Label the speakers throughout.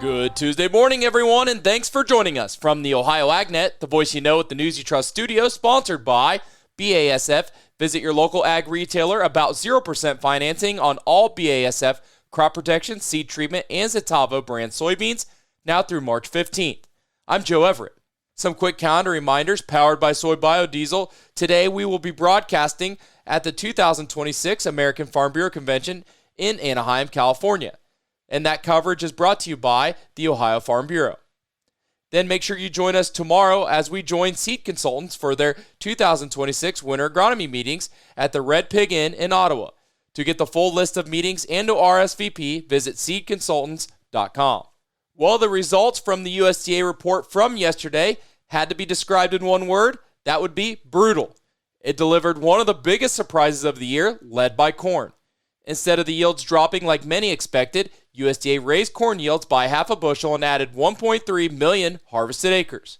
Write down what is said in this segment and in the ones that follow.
Speaker 1: Good Tuesday morning, everyone, and thanks for joining us from the Ohio AgNet, the voice you know at the News You Trust studio, sponsored by BASF. Visit your local ag retailer. About 0% financing on all BASF crop protection, seed treatment, and Zetavo brand soybeans, now through March 15th. I'm Joe Everett. Some quick calendar reminders powered by Soy Biodiesel. Today we will be broadcasting at the 2026 American Farm Bureau Convention in Anaheim, California. And that coverage is brought to you by the Ohio Farm Bureau. Then make sure you join us tomorrow as we join seed consultants for their 2026 winter agronomy meetings at the Red Pig Inn in Ottawa. To get the full list of meetings and to RSVP, visit seedconsultants.com. Well, the results from the USDA report from yesterday had to be described in one word. That would be brutal. It delivered one of the biggest surprises of the year, led by corn. Instead of the yields dropping like many expected, USDA raised corn yields by half a bushel and added 1.3 million harvested acres.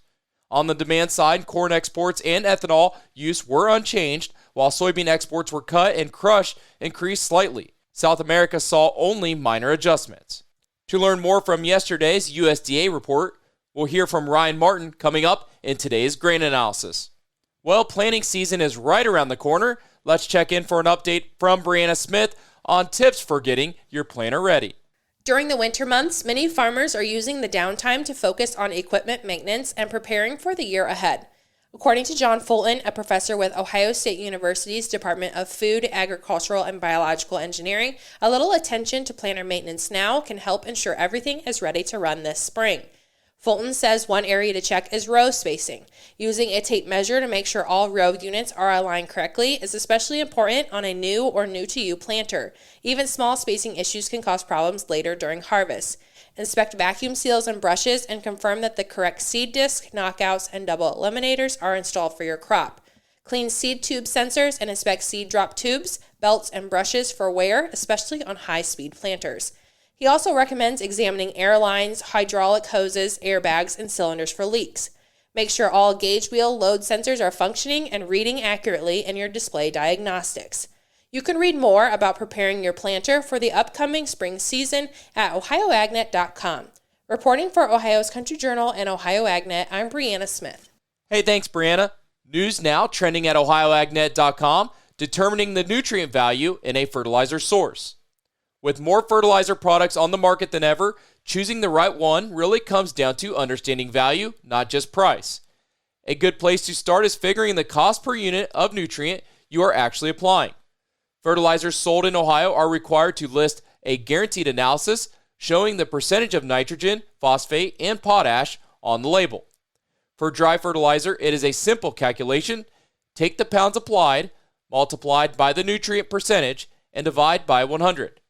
Speaker 1: On the demand side, corn exports and ethanol use were unchanged, while soybean exports were cut and crush increased slightly. South America saw only minor adjustments. To learn more from yesterday's USDA report, we'll hear from Ryan Martin coming up in today's grain analysis. Well, planting season is right around the corner. Let's check in for an update from Brianna Smith on tips for getting your planter ready.
Speaker 2: During the winter months, many farmers are using the downtime to focus on equipment maintenance and preparing for the year ahead. According to John Fulton, a professor with Ohio State University's Department of Food, Agricultural, and Biological Engineering, a little attention to planter maintenance now can help ensure everything is ready to run this spring. Fulton says one area to check is row spacing. Using a tape measure to make sure all row units are aligned correctly is especially important on a new or new-to-you planter. Even small spacing issues can cause problems later during harvest. Inspect vacuum seals and brushes and confirm that the correct seed disc, knockouts, and double eliminators are installed for your crop. Clean seed tube sensors and inspect seed drop tubes, belts, and brushes for wear, especially on high-speed planters. He also recommends examining air lines, hydraulic hoses, airbags, and cylinders for leaks. Make sure all gauge wheel load sensors are functioning and reading accurately in your display diagnostics. You can read more about preparing your planter for the upcoming spring season at ohioagnet.com. Reporting for Ohio's Country Journal and Ohio AgNet, I'm Brianna Smith.
Speaker 1: Hey, thanks, Brianna. News now trending at ohioagnet.com, determining the nutrient value in a fertilizer source. With more fertilizer products on the market than ever, choosing the right one really comes down to understanding value, not just price. A good place to start is figuring the cost per unit of nutrient you are actually applying. Fertilizers sold in Ohio are required to list a guaranteed analysis showing the percentage of nitrogen, phosphate, and potash on the label. For dry fertilizer, it is a simple calculation. Take the pounds applied, multiplied by the nutrient percentage, and divide by 100.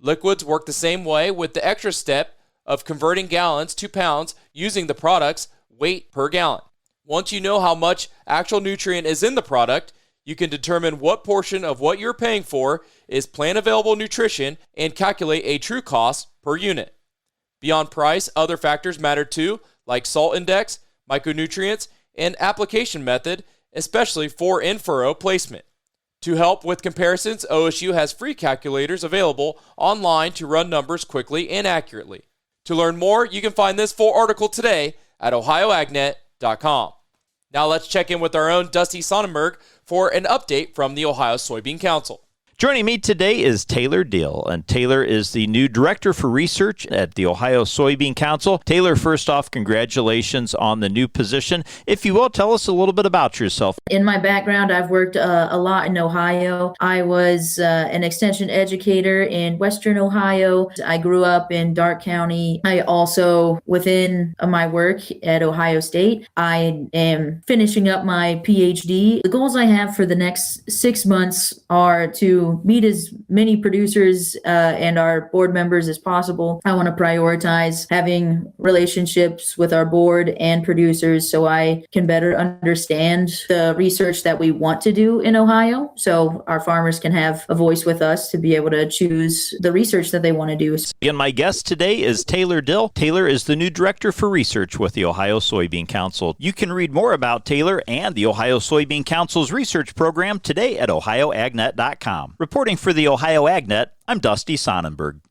Speaker 1: Liquids work the same way with the extra step of converting gallons to pounds using the product's weight per gallon. Once you know how much actual nutrient is in the product, you can determine what portion of what you're paying for is plant available nutrition and calculate a true cost per unit. Beyond price, other factors matter too, like salt index, micronutrients, and application method, especially for in-furrow placement. To help with comparisons, OSU has free calculators available online to run numbers quickly and accurately. To learn more, you can find this full article today at ohioagnet.com. Now let's check in with our own Dusty Sonnenberg for an update from the Ohio Soybean Council.
Speaker 3: Joining me today is Taylor Dill, and Taylor is the new Director for Research at the Ohio Soybean Council. Taylor, first off, congratulations on the new position. If you will, tell us a little bit about yourself.
Speaker 4: In my background, I've worked a lot in Ohio. I was an extension educator in Western Ohio. I grew up in Darke County. I also, within my work at Ohio State, I am finishing up my PhD. The goals I have for the next 6 months are to meet as many producers and our board members as possible. I want to prioritize having relationships with our board and producers so I can better understand the research that we want to do in Ohio, so our farmers can have a voice with us to be able to choose the research that they want to do.
Speaker 3: Again, my guest today is Taylor Dill. Taylor is the new Director for Research with the Ohio Soybean Council. You can read more about Taylor and the Ohio Soybean Council's research program today at ohioagnet.com. Reporting for the Ohio AgNet, I'm Dusty Sonnenberg.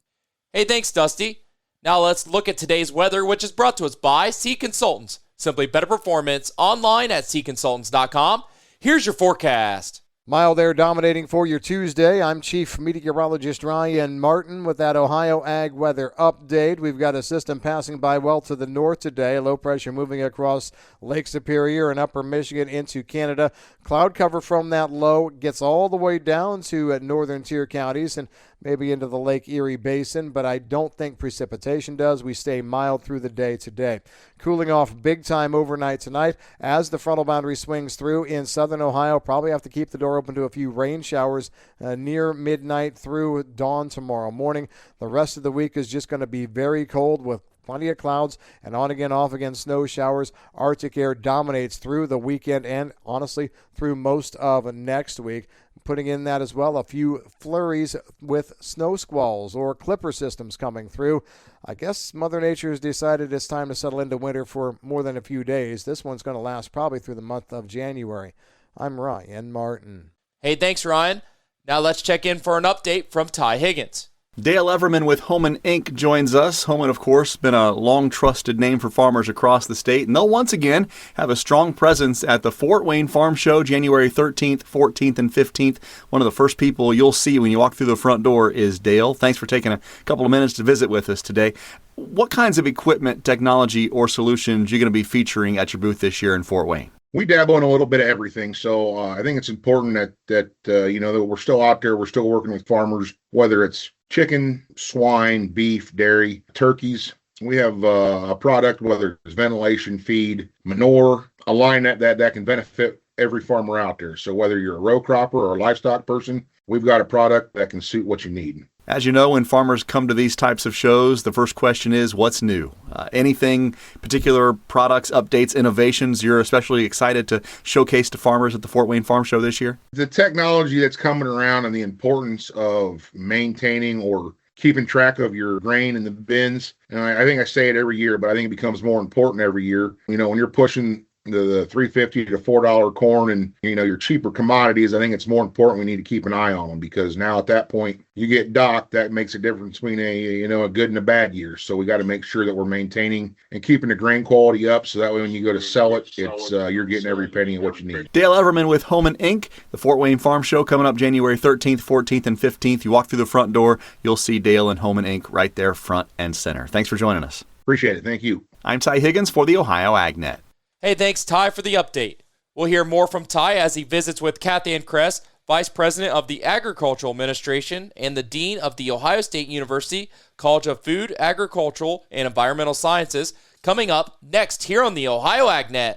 Speaker 1: Hey, thanks, Dusty. Now let's look at today's weather, which is brought to us by Sea Consultants. Simply better performance online at seaconsultants.com. Here's your forecast.
Speaker 5: Mild air dominating for your Tuesday. I'm Chief Meteorologist Ryan Martin with that Ohio Ag weather update. We've got a system passing by well to the north today. Low pressure moving across Lake Superior and upper Michigan into Canada. Cloud cover from that low gets all the way down to northern tier counties and maybe into the Lake Erie Basin, but I don't think precipitation does. We stay mild through the day today. Cooling off big time overnight tonight as the frontal boundary swings through in southern Ohio. Probably have to keep the door open to a few rain showers near midnight through dawn tomorrow morning. The rest of the week is just going to be very cold with plenty of clouds and on again, off again snow showers. Arctic air dominates through the weekend and honestly through most of next week. Putting in that as well, a few flurries with snow squalls or clipper systems coming through. I guess Mother Nature has decided it's time to settle into winter for more than a few days. This one's going to last probably through the month of January. I'm Ryan Martin.
Speaker 1: Hey, thanks, Ryan. Now let's check in for an update from Ty Higgins.
Speaker 6: Dale Everman with Homan Inc. joins us. Homan, of course, been a long-trusted name for farmers across the state, and they'll once again have a strong presence at the Fort Wayne Farm Show, January 13th, 14th, and 15th. One of the first people you'll see when you walk through the front door is Dale. Thanks for taking a couple of minutes to visit with us today. What kinds of equipment, technology, or solutions are you going to be featuring at your booth this year in Fort Wayne?
Speaker 7: We dabble in a little bit of everything, so I think it's important that we're still out there, we're still working with farmers, whether it's chicken, swine, beef, dairy, turkeys. We have a product, whether it's ventilation, feed, manure, a line that can benefit every farmer out there. So whether you're a row cropper or a livestock person, we've got a product that can suit what you need.
Speaker 6: As you know, when farmers come to these types of shows, the first question is, what's new? Anything, particular products, updates, innovations you're especially excited to showcase to farmers at the Fort Wayne Farm Show this year?
Speaker 7: The technology that's coming around and the importance of maintaining or keeping track of your grain in the bins. And I think I say it every year, but I think it becomes more important every year. You know, when you're pushing the $3.50 to $4 corn and, your cheaper commodities, I think it's more important we need to keep an eye on them, because now at that point you get docked. That makes a difference between a good and a bad year. So we got to make sure that we're maintaining and keeping the grain quality up, so that way when you go to sell it, it's you're getting every penny of what you need.
Speaker 6: Dale Everman with Homan Inc., the Fort Wayne Farm Show coming up January 13th, 14th, and 15th. You walk through the front door, you'll see Dale and Homan Inc. right there front and center. Thanks for joining us.
Speaker 7: Appreciate it. Thank you.
Speaker 6: I'm Ty Higgins for the Ohio AgNet.
Speaker 1: Hey, thanks, Ty, for the update. We'll hear more from Ty as he visits with Kathy Ann Kress, Vice President of the Agricultural Administration and the Dean of the Ohio State University College of Food, Agricultural, and Environmental Sciences, coming up next here on the Ohio AgNet.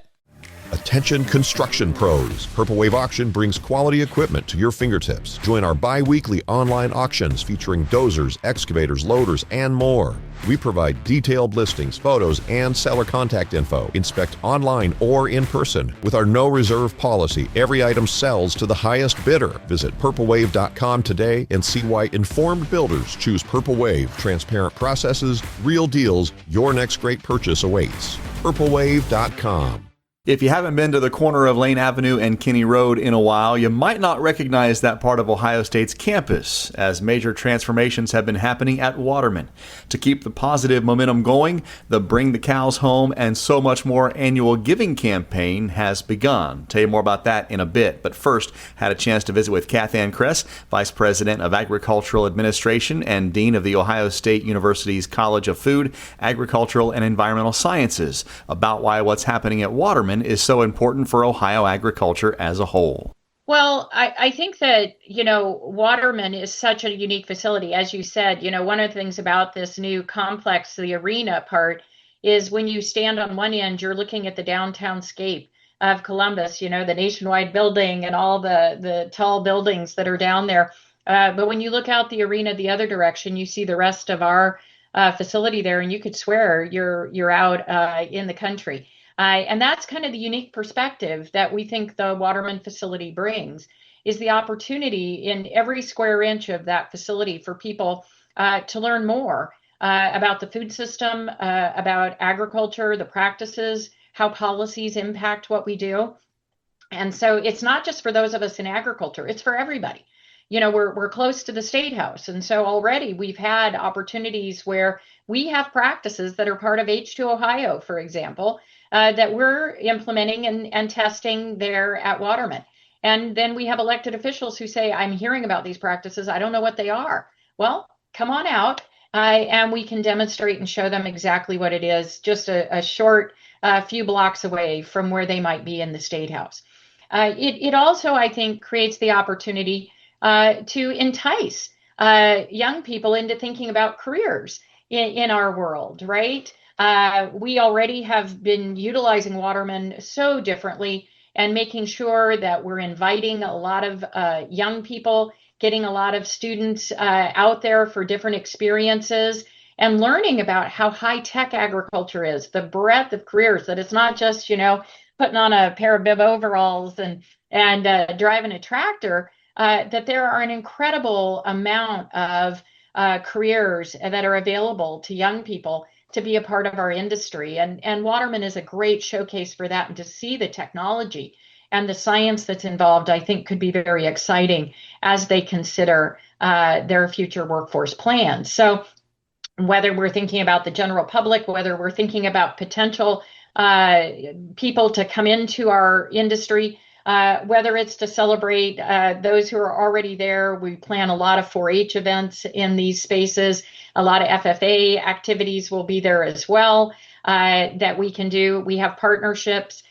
Speaker 8: Attention construction pros. Purple Wave Auction brings quality equipment to your fingertips. Join our bi-weekly online auctions featuring dozers, excavators, loaders, and more. We provide detailed listings, photos, and seller contact info. Inspect online or in person. With our no reserve policy, every item sells to the highest bidder. Visit purplewave.com today and see why informed builders choose Purple Wave. Transparent processes, real deals, your next great purchase awaits. purplewave.com.
Speaker 6: If you haven't been to the corner of Lane Avenue and Kinney Road in a while, you might not recognize that part of Ohio State's campus, as major transformations have been happening at Waterman. To keep the positive momentum going, the Bring the Cows Home and So Much More annual giving campaign has begun. Tell you more about that in a bit, but first, had a chance to visit with Kathy Ann Kress, Vice President of Agricultural Administration and Dean of the Ohio State University's College of Food, Agricultural, and Environmental Sciences, about why what's happening at Waterman is so important for Ohio agriculture as a whole.
Speaker 9: Well, I think that, Waterman is such a unique facility. As you said, one of the things about this new complex, the arena part, is when you stand on one end, you're looking at the downtown scape of Columbus, the Nationwide building and all the tall buildings that are down there. But when you look out the arena the other direction, you see the rest of our facility there, and you could swear you're out in the country. And that's kind of the unique perspective that we think the Waterman facility brings, is the opportunity in every square inch of that facility for people to learn more about the food system, about agriculture, the practices, how policies impact what we do. And so it's not just for those of us in agriculture, it's for everybody. we're close to the State House. And so already we've had opportunities where we have practices that are part of H2 Ohio, for example, that we're implementing and testing there at Waterman. And then we have elected officials who say, I'm hearing about these practices. I don't know what they are. Well, come on out and we can demonstrate and show them exactly what it is, just a short few blocks away from where they might be in the State House. It also, I think, creates the opportunity to entice young people into thinking about careers in our world, right? We already have been utilizing Waterman so differently and making sure that we're inviting a lot of young people, getting a lot of students out there for different experiences and learning about how high-tech agriculture is, the breadth of careers, that it's not just, putting on a pair of bib overalls and driving a tractor, that there are an incredible amount of careers that are available to young people to be a part of our industry. And Waterman is a great showcase for that. And to see the technology and the science that's involved, I think could be very exciting as they consider their future workforce plans. So whether we're thinking about the general public, whether we're thinking about potential people to come into our industry, whether it's to celebrate those who are already there. We plan a lot of 4-H events in these spaces. A lot of FFA activities will be there as well that we can do. We have partnerships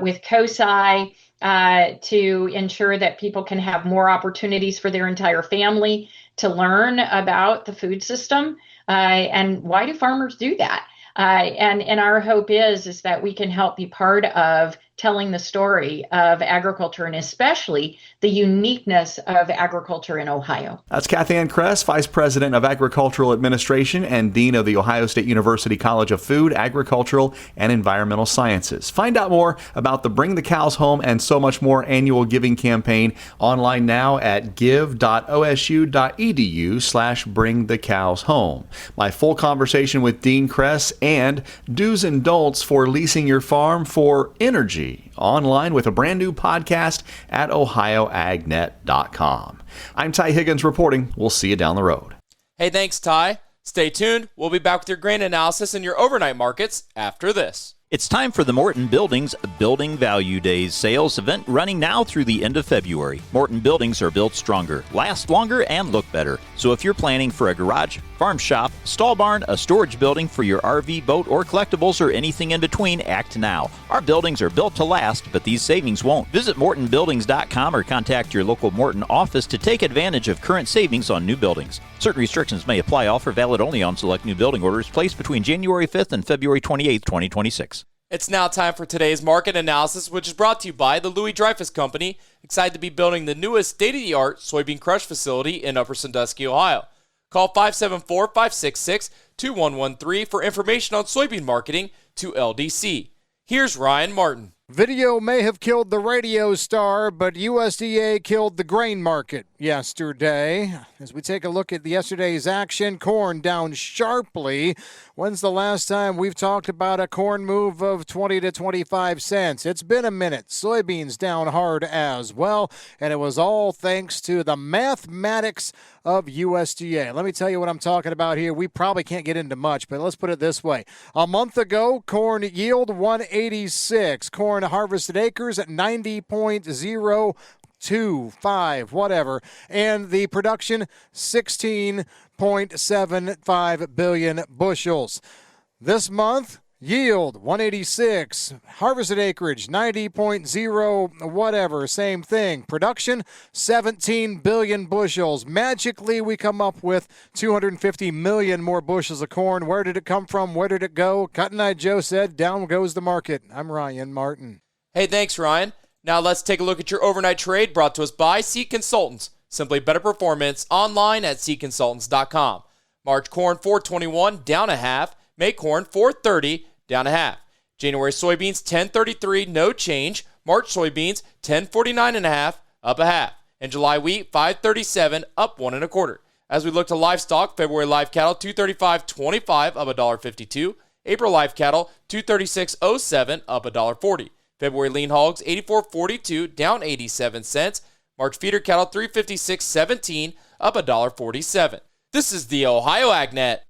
Speaker 9: with COSI to ensure that people can have more opportunities for their entire family to learn about the food system. And why do farmers do that? And our hope is that we can help be part of telling the story of agriculture and especially the uniqueness of agriculture in Ohio.
Speaker 6: That's Kathy Ann Kress, Vice President of Agricultural Administration and Dean of the Ohio State University College of Food, Agricultural, and Environmental Sciences. Find out more about the Bring the Cows Home and so much more annual giving campaign online now at give.osu.edu/bringthecowshome. My full conversation with Dean Kress and do's and don'ts for leasing your farm for energy online with a brand new podcast at ohioagnet.com. I'm Ty Higgins reporting. We'll see you down the road.
Speaker 1: Hey, thanks, Ty. Stay tuned. We'll be back with your grain analysis and your overnight markets after this.
Speaker 3: It's time for the Morton Buildings Building Value Days sales event running now through the end of February. Morton Buildings are built stronger, last longer, and look better. So if you're planning for a garage, farm shop, stall barn, a storage building for your RV, boat, or collectibles, or anything in between, act now. Our buildings are built to last, but these savings won't. Visit MortonBuildings.com or contact your local Morton office to take advantage of current savings on new buildings. Certain restrictions may apply. Offer valid only on select new building orders placed between January 5th and February 28th, 2026.
Speaker 1: It's now time for today's market analysis, which is brought to you by the Louis Dreyfus Company, excited to be building the newest state-of-the-art soybean crush facility in Upper Sandusky, Ohio. Call 574-566-2113 for information on soybean marketing to LDC. Here's Ryan Martin.
Speaker 5: Video may have killed the radio star, but USDA killed the grain market yesterday. As we take a look at yesterday's action, corn down sharply. When's the last time we've talked about a corn move of 20 to 25 cents? It's been a minute. Soybeans down hard as well, and it was all thanks to the mathematics of USDA. Let me tell you what I'm talking about here. We probably can't get into much, but let's put it this way. A month ago, corn yield 186. Corn harvested acres at 90.025, whatever. And the production, 16.75 billion bushels. This month, yield 186, harvested acreage 90.0 whatever, same thing. Production 17 billion bushels. Magically we come up with 250 million more bushels of corn. Where did it come from? Where did it go? Cotton Eye Joe said, down goes the market. I'm Ryan Martin.
Speaker 1: Hey, thanks, Ryan. Now let's take a look at your overnight trade brought to us by Seed Consultants. Simply better performance online at seedconsultants.com. March corn 421 down a half. May corn 430 down a half. January soybeans 1033 no change. March soybeans 1049 and a half up a half. And July wheat 537 up 1 1/4. As we look to livestock, February live cattle 235.25 up $1.52. April live cattle 236.07 up $1.40. February lean hogs 84.42 down 87 cents. March feeder cattle $356.17, up $1.47. This is the Ohio AgNet.